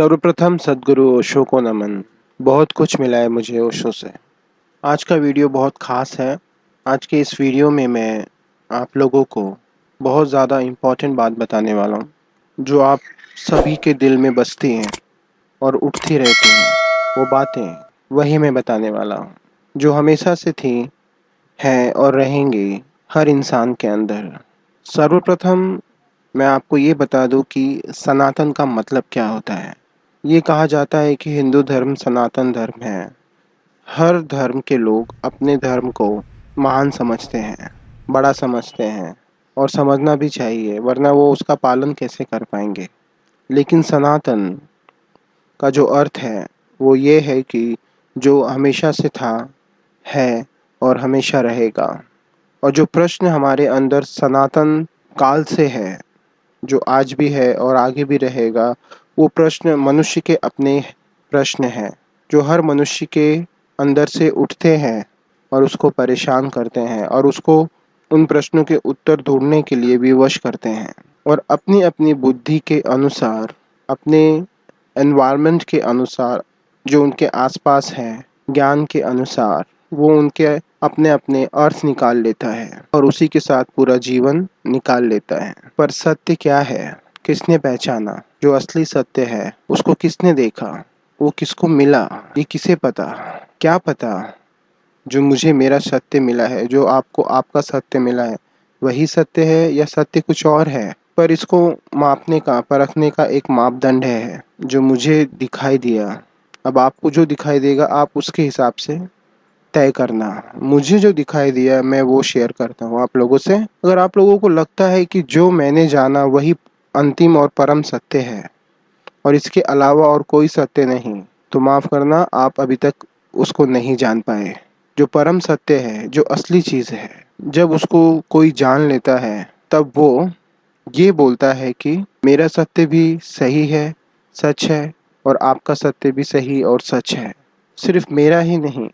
सर्वप्रथम सद्गुरु ओशो को नमन। बहुत कुछ मिला है मुझे ओशो से। आज का वीडियो बहुत ख़ास है। आज के इस वीडियो में मैं आप लोगों को बहुत ज़्यादा इम्पोर्टेंट बात बताने वाला हूँ, जो आप सभी के दिल में बसती हैं और उठती रहती हैं। वो बातें वही मैं बताने वाला हूँ, जो हमेशा से थी, हैं और रहेंगी हर इंसान के अंदर। सर्वप्रथम मैं आपको ये बता दूँ कि सनातन का मतलब क्या होता है। ये कहा जाता है कि हिंदू धर्म सनातन धर्म है। हर धर्म के लोग अपने धर्म को महान समझते हैं, बड़ा समझते हैं और समझना भी चाहिए, वरना वो उसका पालन कैसे कर पाएंगे। लेकिन सनातन का जो अर्थ है वो ये है कि जो हमेशा से था, है और हमेशा रहेगा। और जो प्रश्न हमारे अंदर सनातन काल से है, जो आज भी है और आगे भी रहेगा, वो प्रश्न मनुष्य के अपने प्रश्न हैं, जो हर मनुष्य के अंदर से उठते हैं और उसको परेशान करते हैं और उसको उन प्रश्नों के उत्तर ढूँढने के लिए विवश करते हैं। और अपनी-अपनी बुद्धि के अनुसार, अपने एनवायरनमेंट के अनुसार, जो उनके आस-पास है, ज्ञान के अनुसार, वो उनके अपने-अपने अर्थ निकाल लेता है और उसी के साथ पूरा जीवन निकाल लेता है। पर सत्य क्या है? किसने पहचाना? जो असली सत्य है, उसको किसने देखा? वो किसको मिला? ये किसे पता? क्या पता जो मुझे मेरा सत्य मिला है, जो आपको आपका सत्य मिला है, वही सत्य है या सत्य कुछ और है? पर इसको मापने का, परखने का एक मापदंड है, जो मुझे दिखाई दिया। अब आपको जो दिखाई देगा, आप उसके हिसाब से तय करना। मुझे जो दिखाई दिया मैं वो शेयर करता हूँ आप लोगों से। अगर आप लोगों को लगता है कि जो मैंने जाना वही अंतिम और परम सत्य है और इसके अलावा और कोई सत्य नहीं, तो माफ़ करना, आप अभी तक उसको नहीं जान पाए। जो परम सत्य है, जो असली चीज़ है, जब उसको कोई जान लेता है, तब वो ये बोलता है कि मेरा सत्य भी सही है, सच है और आपका सत्य भी सही और सच है। सिर्फ मेरा ही नहीं,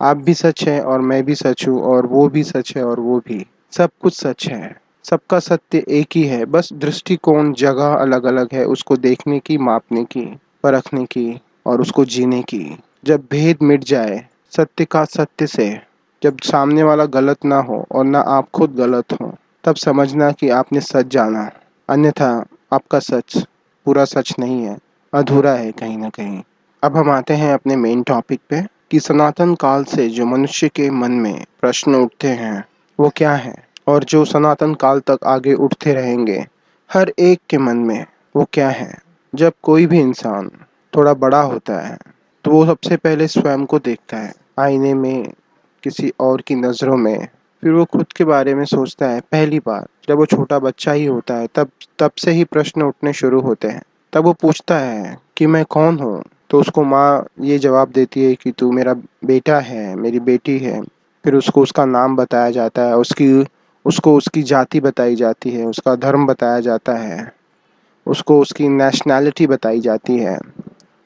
आप भी सच हैं और मैं भी सच हूँ और वो भी सच है और वो भी। सब कुछ सच है। सबका सत्य एक ही है, बस दृष्टिकोण, जगह अलग-अलग है उसको देखने की, मापने की, परखने की और उसको जीने की। जब भेद मिट जाए सत्य का सत्य से, जब सामने वाला गलत ना हो और ना आप खुद गलत हो, तब समझना कि आपने सच जाना। अन्यथा आपका सच पूरा सच नहीं है, अधूरा है कहीं न कहीं। अब हम आते हैं अपने मेन टॉपिक पे कि सनातन काल से जो मनुष्य के मन में प्रश्न उठते हैं, वो क्या हैं? और जो सनातन काल तक आगे उठते रहेंगे, हर एक के मन में, वो क्या हैं? जब कोई भी इंसान थोड़ा बड़ा होता है, तो वो सबसे पहले स्वयं को देखता है, आईने में, किसी और की नज़रों में। फिर वो खुद के बारे में सोचता है पहली बार। जब वो छोटा बच्चा ही होता है, तब से ही प्रश्न उठने शुरू होते हैं। तब वो पूछता है कि मैं कौन हूँ? तो उसको माँ ये जवाब देती है कि तू मेरा बेटा है, मेरी बेटी है। फिर उसको उसका नाम बताया जाता है, उसको उसकी जाति बताई जाती है, उसका धर्म बताया जाता है, उसको उसकी नेशनैलिटी बताई जाती है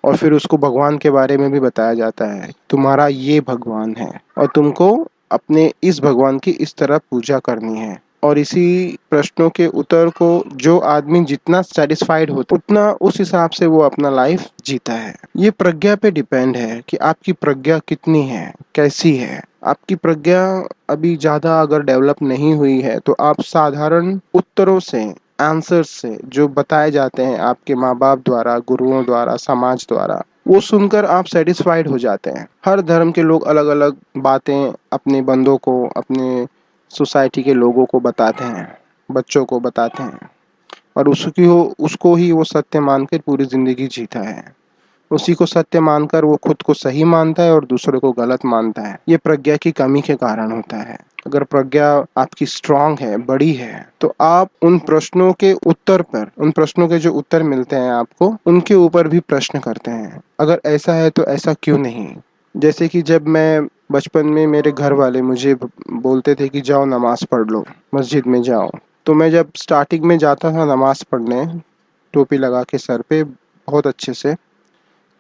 और फिर उसको भगवान के बारे में भी बताया जाता है। तुम्हारा ये भगवान है और तुमको अपने इस भगवान की इस तरह पूजा करनी है। और इसी प्रश्नों के उत्तर को जो आदमी जितना सैटिस्फाइड होता है, उतना उस हिसाब से वो अपना लाइफ जीता है। ये प्रज्ञा पे डिपेंड है कि आपकी प्रज्ञा कितनी है, कैसी है। आपकी प्रज्ञा अभी ज़्यादा अगर डेवलप नहीं हुई है, तो आप साधारण उत्तरों से, आंसर्स से, जो बताए जाते हैं आपके माँ-बाप द्वारा, गुरुओं द्वारा, समाज द्वारा, वो सुनकर आप सैटिस्फाइड हो जाते हैं। हर धर्म के लोग अलग-अलग बातें अपने बंदों को, अपने सोसाइटी के लोगों को बताते हैं, बच्चों को बताते हैं और उसको ही वो सत्य मानकर पूरी ज़िंदगी जीता है। उसी को सत्य मानकर वो खुद को सही मानता है और दूसरों को गलत मानता है। ये प्रज्ञा की कमी के कारण होता है। अगर प्रज्ञा आपकी स्ट्रॉन्ग है, बड़ी है, तो आप उन प्रश्नों के उत्तर पर, उन प्रश्नों के जो उत्तर मिलते हैं आपको, उनके ऊपर भी प्रश्न करते हैं। अगर ऐसा है तो ऐसा क्यों नहीं? जैसे कि जब मैं बचपन में, मेरे घर वाले मुझे बोलते थे कि जाओ नमाज़ पढ़ लो, मस्जिद में जाओ। तो मैं जब स्टार्टिंग में जाता था नमाज़ पढ़ने, टोपी लगा के सर पे बहुत अच्छे से,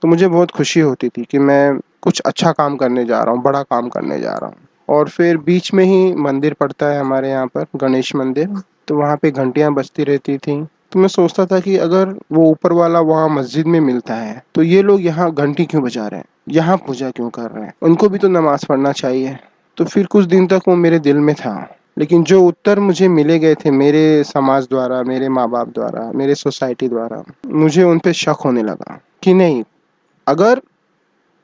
तो मुझे बहुत खुशी होती थी कि मैं कुछ अच्छा काम करने जा रहा हूँ, बड़ा काम करने जा रहा हूँ। और फिर बीच में ही मंदिर पड़ता है हमारे यहाँ पर, गणेश मंदिर, तो वहाँ पे घंटियाँ बजती रहती थीं तो मैं सोचता था कि अगर वो ऊपर वाला वहाँ मस्जिद में मिलता है तो ये लोग यहाँ घंटी क्यों बजा रहे हैं, यहाँ पूजा क्यों कर रहे हैं, उनको भी तो नमाज पढ़ना चाहिए। तो फिर कुछ दिन तक वो मेरे दिल में था, लेकिन जो उत्तर मुझे मिले गए थे मेरे समाज द्वारा, मेरे माँ बाप द्वारा, मेरे सोसाइटी द्वारा, मुझे उन पे शक होने लगा कि नहीं, अगर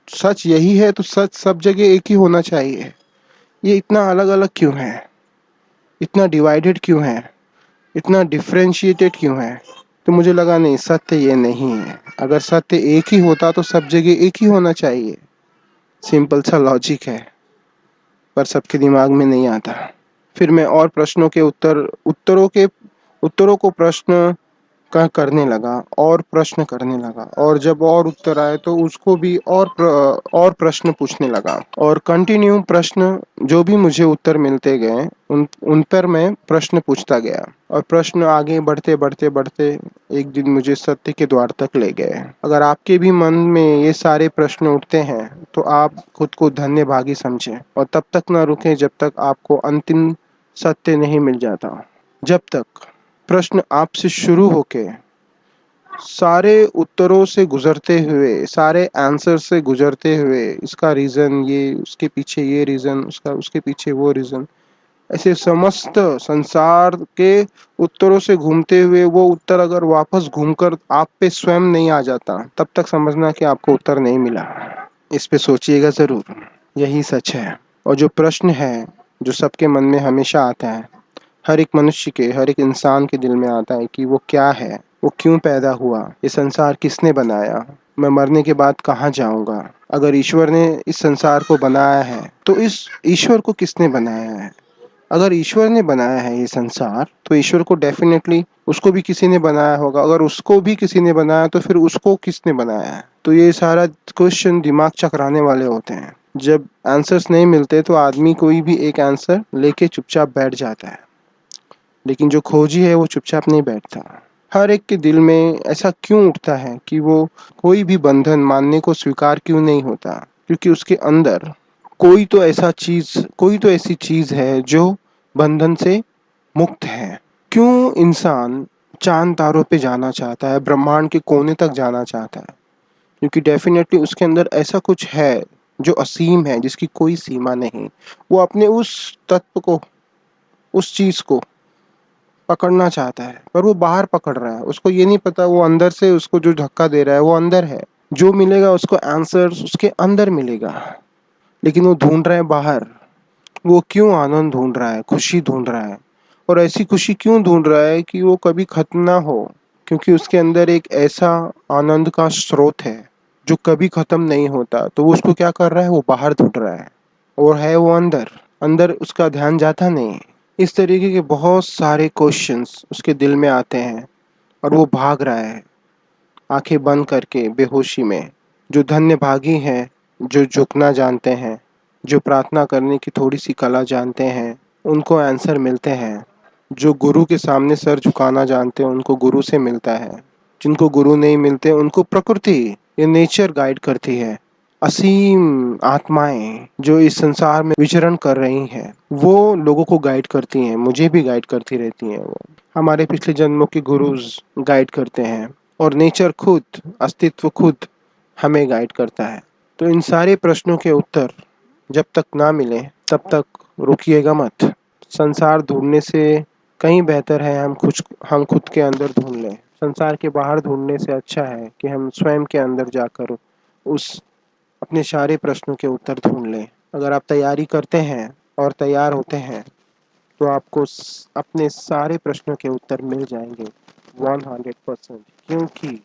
सच यही है तो सच सब जगह एक ही होना चाहिए, ये इतना अलग अलग क्यों है, इतना डिवाइडेड क्यों है, इतना डिफरेंशिएटेड क्यों है। तो मुझे लगा नहीं, सत्य ये नहीं है, अगर सत्य एक ही होता तो सब जगह एक ही होना चाहिए। सिंपल सा लॉजिक है, पर सबके दिमाग में नहीं आता। फिर मैं और प्रश्नों के उत्तरों को प्रश्न का करने लगा और प्रश्न करने लगा, और जब और उत्तर आए तो उसको भी और प्रश्न पूछने लगा, और कंटिन्यू प्रश्न, जो भी मुझे उत्तर मिलते गए उन पर मैं प्रश्न पूछता गया, और प्रश्न आगे बढ़ते बढ़ते बढ़ते एक दिन मुझे सत्य के द्वार तक ले गए। अगर आपके भी मन में ये सारे प्रश्न उठते हैं तो आप खुद को धन्यभागी समझें, और तब तक ना रुकें जब तक आपको अंतिम सत्य नहीं मिल जाता। जब तक प्रश्न आपसे शुरू होके सारे उत्तरों से गुजरते हुए, सारे आंसर से गुजरते हुए, इसका रीज़न ये, उसके पीछे ये रीज़न, उसके पीछे वो रीज़न, ऐसे समस्त संसार के उत्तरों से घूमते हुए वो उत्तर अगर वापस घूमकर आप पे स्वयं नहीं आ जाता, तब तक समझना कि आपको उत्तर नहीं मिला। इस पे सोचिएगा ज़रूर, यही सच है। और जो प्रश्न है जो सबके मन में हमेशा आता है, हर एक मनुष्य के, हर एक इंसान के दिल में आता है कि वो क्या है, वो क्यों पैदा हुआ, ये संसार किसने बनाया, मैं मरने के बाद कहाँ जाऊंगा, अगर ईश्वर ने इस संसार को बनाया है तो इस ईश्वर को किसने बनाया है, अगर ईश्वर ने बनाया है ये संसार तो ईश्वर को डेफिनेटली उसको भी किसी ने बनाया होगा, अगर उसको भी किसी ने बनाया तो फिर उसको किसने बनाया है। तो ये सारा क्वेश्चन दिमाग चकराने वाले होते हैं। जब आंसर्स नहीं मिलते तो आदमी कोई भी एक आंसर लेके चुपचाप बैठ जाता है, लेकिन जो खोजी है वो चुपचाप नहीं बैठता। हर एक के दिल में ऐसा क्यों उठता है कि वो कोई भी बंधन मानने को स्वीकार क्यों नहीं होता, क्योंकि उसके अंदर कोई तो ऐसी चीज है जो बंधन से मुक्त है। क्यों इंसान चांद तारों पे जाना चाहता है, ब्रह्मांड के कोने तक जाना चाहता है, क्योंकि डेफिनेटली उसके अंदर ऐसा कुछ है जो असीम है, जिसकी कोई सीमा नहीं। वो अपने उस तत्व को, उस चीज को पकड़ना चाहता है, पर वो बाहर पकड़ रहा है, उसको ये नहीं पता वो अंदर से उसको जो धक्का दे रहा है वो अंदर है। जो मिलेगा उसको आंसर उसके अंदर मिलेगा, लेकिन वो ढूंढ रहा है बाहर। वो क्यों आनंद ढूंढ रहा है, खुशी ढूंढ रहा है, और ऐसी खुशी क्यों ढूंढ रहा है कि वो कभी खत्म ना हो, क्योंकि उसके अंदर एक ऐसा आनंद का स्रोत है जो कभी खत्म नहीं होता। तो वो उसको क्या कर रहा है, वो बाहर ढूंढ रहा है, और है वो अंदर, अंदर उसका ध्यान जाता नहीं। इस तरीके के बहुत सारे क्वेश्चंस उसके दिल में आते हैं, और वो भाग रहा है आंखें बंद करके बेहोशी में। जो धन्य भागी हैं, जो झुकना जानते हैं, जो प्रार्थना करने की थोड़ी सी कला जानते हैं, उनको आंसर मिलते हैं। जो गुरु के सामने सर झुकाना जानते हैं उनको गुरु से मिलता है। जिनको गुरु नहीं मिलते उनको प्रकृति, ये नेचर गाइड करती है। असीम आत्माएं जो इस संसार में विचरण कर रही हैं वो लोगों को गाइड करती हैं, मुझे भी गाइड करती रहती हैं। वो हमारे पिछले जन्मों के गुरुज गाइड करते हैं, और नेचर खुद, अस्तित्व खुद हमें गाइड करता है। तो इन सारे प्रश्नों के उत्तर जब तक ना मिले तब तक रुकिएगा मत। संसार ढूंढने से कहीं बेहतर है हम खुद के अंदर ढूंढ लें। संसार के बाहर ढूंढने से अच्छा है कि हम स्वयं के अंदर जाकर उस अपने सारे प्रश्नों के उत्तर ढूंढ लें। अगर आप तैयारी करते हैं और तैयार होते हैं तो आपको अपने सारे प्रश्नों के उत्तर मिल जाएंगे 100%, क्योंकि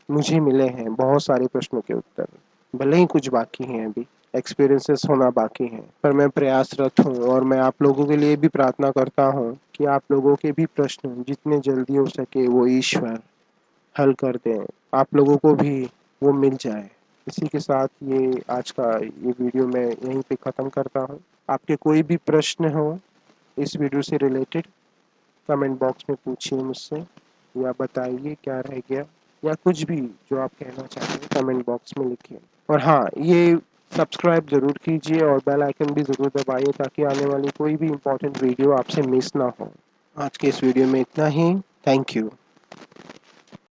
मुझे मिले हैं बहुत सारे प्रश्नों के उत्तर। भले ही कुछ बाकी हैं, अभी एक्सपीरियंसेस होना बाकी हैं, पर मैं प्रयासरत हूँ, और मैं आप लोगों के लिए भी प्रार्थना करता हूँ कि आप लोगों के भी प्रश्न जितने जल्दी हो सके वो ईश्वर हल कर दें, आप लोगों को भी वो मिल जाए। इसी के साथ ये आज का ये वीडियो मैं यहीं पे ख़त्म करता हूँ। आपके कोई भी प्रश्न हो इस वीडियो से रिलेटेड, कमेंट बॉक्स में पूछिए मुझसे, या बताइए क्या रह गया, या कुछ भी जो आप कहना चाहते हैं कमेंट बॉक्स में लिखिए। और हाँ, ये सब्सक्राइब ज़रूर कीजिए और बेल आइकन भी ज़रूर दबाइए ताकि आने वाली कोई भी इम्पोर्टेंट वीडियो आपसे मिस ना हो। आज के इस वीडियो में इतना ही। Thank you.